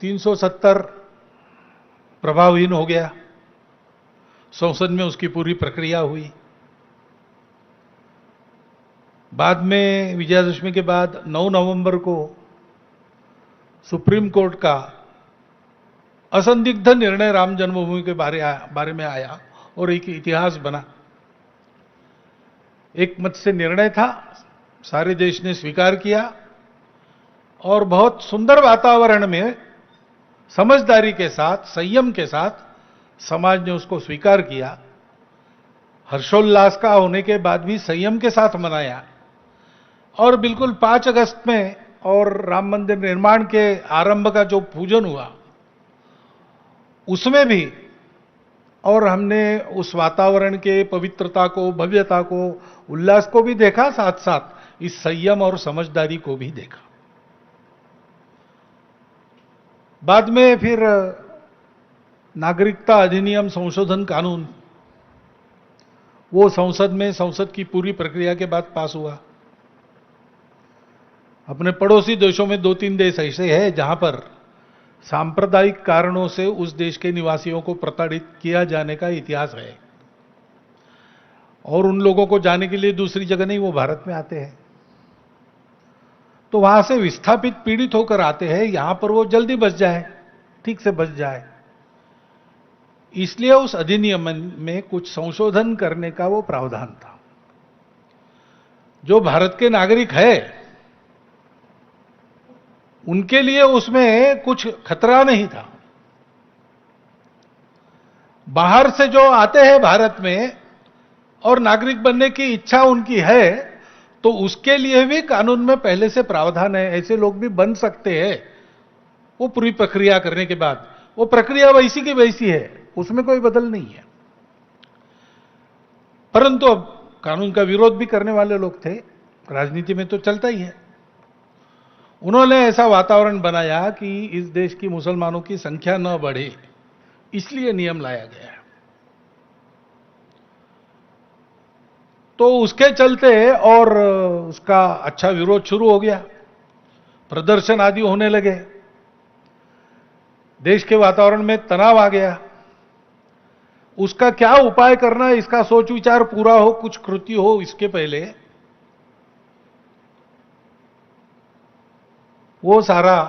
370 प्रभावहीन हो गया। संसद में उसकी पूरी प्रक्रिया हुई। बाद में विजयादशमी के बाद 9 नवंबर को सुप्रीम कोर्ट का असंदिग्ध निर्णय राम जन्मभूमि के बारे में आया और एक इतिहास बना। एक मत से निर्णय था, सारे देश ने स्वीकार किया और बहुत सुंदर वातावरण में समझदारी के साथ, संयम के साथ समाज ने उसको स्वीकार किया। हर्षोल्लास का होने के बाद भी संयम के साथ मनाया और बिल्कुल 5 अगस्त में और राम मंदिर निर्माण के आरंभ का जो पूजन हुआ उसमें भी, और हमने उस वातावरण के पवित्रता को, भव्यता को, उल्लास को भी देखा, साथ साथ इस संयम और समझदारी को भी देखा। बाद में फिर नागरिकता अधिनियम संशोधन कानून, वो संसद की पूरी प्रक्रिया के बाद पास हुआ। अपने पड़ोसी देशों में 2-3 देश ऐसे हैं जहां पर सांप्रदायिक कारणों से उस देश के निवासियों को प्रताड़ित किया जाने का इतिहास है, और उन लोगों को जाने के लिए दूसरी जगह नहीं, वो भारत में आते हैं। तो वहां से विस्थापित, पीड़ित होकर आते हैं, यहां पर वो जल्दी बच जाए, ठीक से बच जाए, इसलिए उस अधिनियम में कुछ संशोधन करने का वो प्रावधान था। जो भारत के नागरिक है उनके लिए उसमें कुछ खतरा नहीं था। बाहर से जो आते हैं भारत में और नागरिक बनने की इच्छा उनकी है, तो उसके लिए भी कानून में पहले से प्रावधान है, ऐसे लोग भी बन सकते हैं। वो पूरी प्रक्रिया करने के बाद, वो प्रक्रिया वैसी की वैसी है, उसमें कोई बदल नहीं है। परंतु अब कानून का विरोध भी करने वाले लोग थे, राजनीति में तो चलता ही है। उन्होंने ऐसा वातावरण बनाया कि इस देश की मुसलमानों की संख्या न बढ़े, इसलिए नियम लाया गया है। तो उसके चलते और उसका अच्छा विरोध शुरू हो गया, प्रदर्शन आदि होने लगे, देश के वातावरण में तनाव आ गया। उसका क्या उपाय करना, इसका सोच विचार पूरा हो, कुछ कृति हो, इसके पहले वो सारा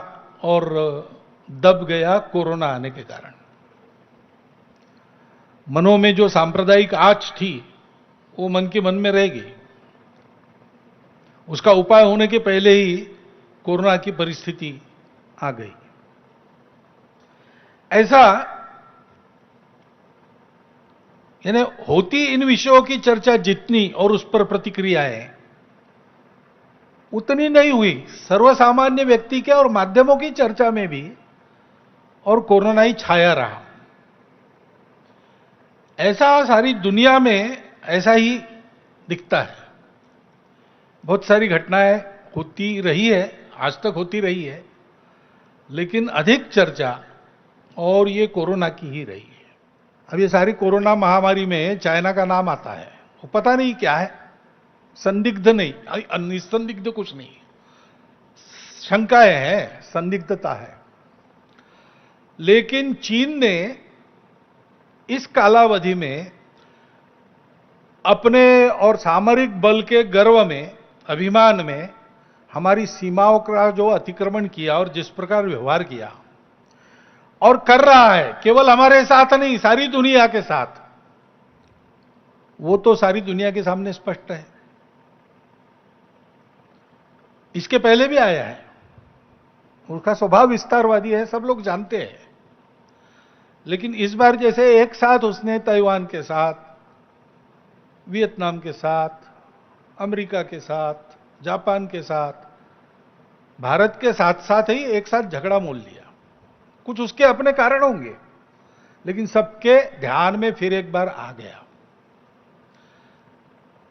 और दब गया कोरोना आने के कारण। मनों में जो सांप्रदायिक आंच थी वो मन के मन में रहेगी। उसका उपाय होने के पहले ही कोरोना की परिस्थिति आ गई। ऐसा यानी होती इन विषयों की चर्चा जितनी और उस पर प्रतिक्रियाएं उतनी नहीं हुई सर्वसामान्य व्यक्ति के और माध्यमों की चर्चा में भी, और कोरोना ही छाया रहा। ऐसा सारी दुनिया में ऐसा ही दिखता है। बहुत सारी घटनाएं होती रही है, आज तक होती रही है, लेकिन अधिक चर्चा और ये कोरोना की ही रही है। अब ये सारी कोरोना महामारी में चाइना का नाम आता है, वो पता नहीं क्या है, संदिग्ध नहीं, निसंदिग्ध कुछ नहीं, शंकाएं हैं, संदिग्धता है। लेकिन चीन ने इस कालावधि में अपने और सामरिक बल के गर्व में, अभिमान में हमारी सीमाओं का जो अतिक्रमण किया और जिस प्रकार व्यवहार किया और कर रहा है, केवल हमारे साथ नहीं, सारी दुनिया के साथ, वो तो सारी दुनिया के सामने स्पष्ट है। इसके पहले भी आया है, उसका स्वभाव विस्तारवादी है, सब लोग जानते हैं। लेकिन इस बार जैसे एक साथ उसने ताइवान के साथ, वियतनाम के साथ, अमेरिका के साथ, जापान के साथ, भारत के साथ साथ ही एक साथ झगड़ा मोल लिया। कुछ उसके अपने कारण होंगे, लेकिन सबके ध्यान में फिर एक बार आ गया।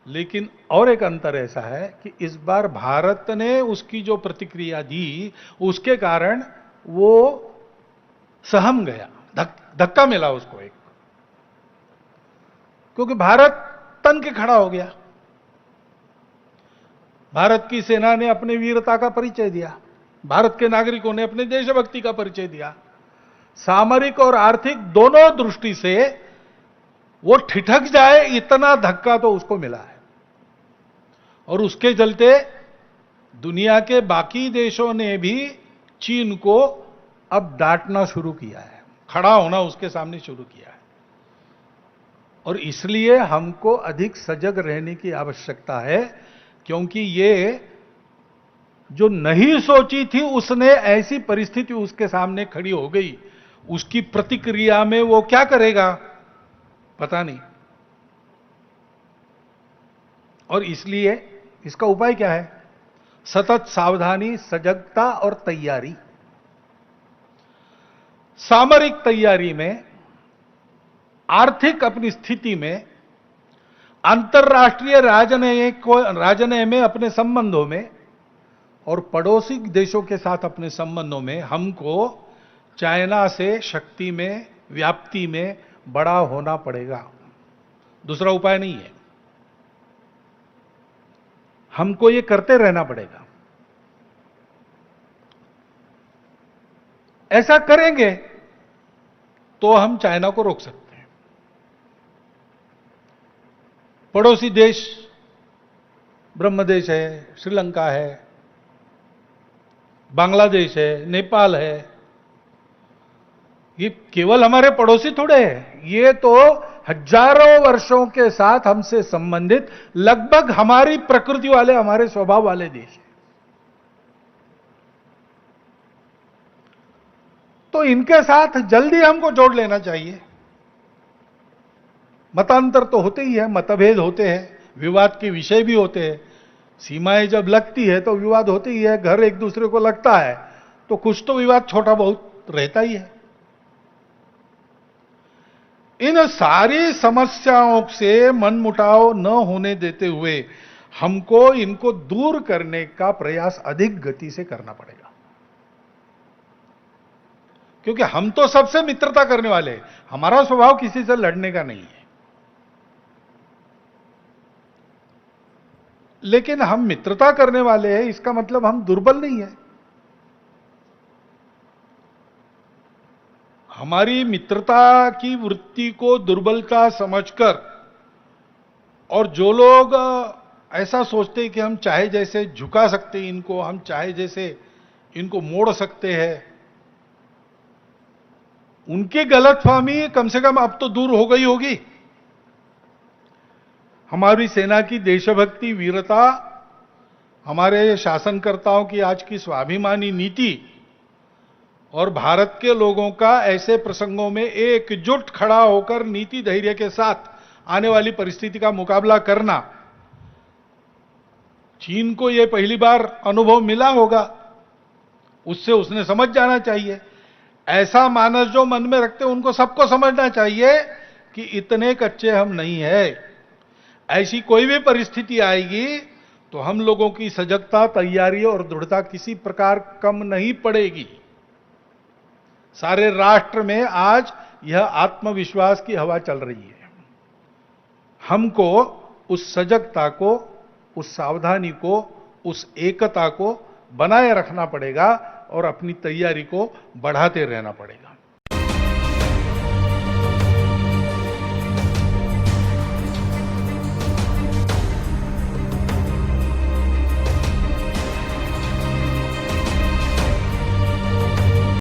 लेकिन और एक अंतर ऐसा है कि इस बार भारत ने उसकी जो प्रतिक्रिया दी, उसके कारण वो सहम गया, धक्का मिला उसको एक, क्योंकि भारत तन के खड़ा हो गया। भारत की सेना ने अपनी वीरता का परिचय दिया, भारत के नागरिकों ने अपने देशभक्ति का परिचय दिया। सामरिक और आर्थिक दोनों दृष्टि से वो ठिठक जाए इतना धक्का तो उसको मिला है, और उसके चलते दुनिया के बाकी देशों ने भी चीन को अब डांटना शुरू किया है, खड़ा होना उसके सामने शुरू किया है। और इसलिए हमको अधिक सजग रहने की आवश्यकता है, क्योंकि ये जो नहीं सोची थी उसने ऐसी परिस्थिति उसके सामने खड़ी हो गई, उसकी प्रतिक्रिया में वो क्या करेगा पता नहीं। और इसलिए इसका उपाय क्या है? सतत सावधानी, सजगता और तैयारी। सामरिक तैयारी में, आर्थिक अपनी स्थिति में, अंतर्राष्ट्रीय राजनय में, अपने संबंधों में, और पड़ोसी देशों के साथ अपने संबंधों में हमको चाइना से शक्ति में, व्याप्ति में बड़ा होना पड़ेगा। दूसरा उपाय नहीं है, हमको ये करते रहना पड़ेगा। ऐसा करेंगे तो हम चाइना को रोक सकते हैं। पड़ोसी देश ब्रह्मदेश है, श्रीलंका है, बांग्लादेश है, नेपाल है, ये केवल हमारे पड़ोसी थोड़े हैं, ये तो हजारों वर्षों के साथ हमसे संबंधित, लगभग हमारी प्रकृति वाले, हमारे स्वभाव वाले देश हैं। तो इनके साथ जल्दी हमको जोड़ लेना चाहिए। मतांतर तो होते ही है, मतभेद होते हैं, विवाद के विषय भी होते हैं। सीमाएं जब लगती है तो विवाद होते ही है, घर एक दूसरे को लगता है तो कुछ तो विवाद छोटा बहुत रहता ही है। इन सारी समस्याओं से मनमुटाव न होने देते हुए हमको इनको दूर करने का प्रयास अधिक गति से करना पड़ेगा, क्योंकि हम तो सबसे मित्रता करने वाले हैं, हमारा स्वभाव किसी से लड़ने का नहीं है। लेकिन हम मित्रता करने वाले हैं, इसका मतलब हम दुर्बल नहीं है। हमारी मित्रता की वृत्ति को दुर्बलता समझकर, और जो लोग ऐसा सोचते हैं कि हम चाहे जैसे झुका सकते हैं इनको, हम चाहे जैसे इनको मोड़ सकते हैं, उनकी गलतफहमी कम से कम अब तो दूर हो गई होगी। हमारी सेना की देशभक्ति, वीरता, हमारे शासनकर्ताओं की आज की स्वाभिमानी नीति और भारत के लोगों का ऐसे प्रसंगों में एकजुट खड़ा होकर नीति धैर्य के साथ आने वाली परिस्थिति का मुकाबला करना, चीन को यह पहली बार अनुभव मिला होगा, उससे उसने समझ जाना चाहिए। ऐसा मानस जो मन में रखते हैं उनको सबको समझना चाहिए कि इतने कच्चे हम नहीं है। ऐसी कोई भी परिस्थिति आएगी तो हम लोगों की सजगता, तैयारी और दृढ़ता किसी प्रकार कम नहीं पड़ेगी। सारे राष्ट्र में आज यह आत्मविश्वास की हवा चल रही है। हमको उस सजगता को, उस सावधानी को, उस एकता को बनाए रखना पड़ेगा और अपनी तैयारी को बढ़ाते रहना पड़ेगा।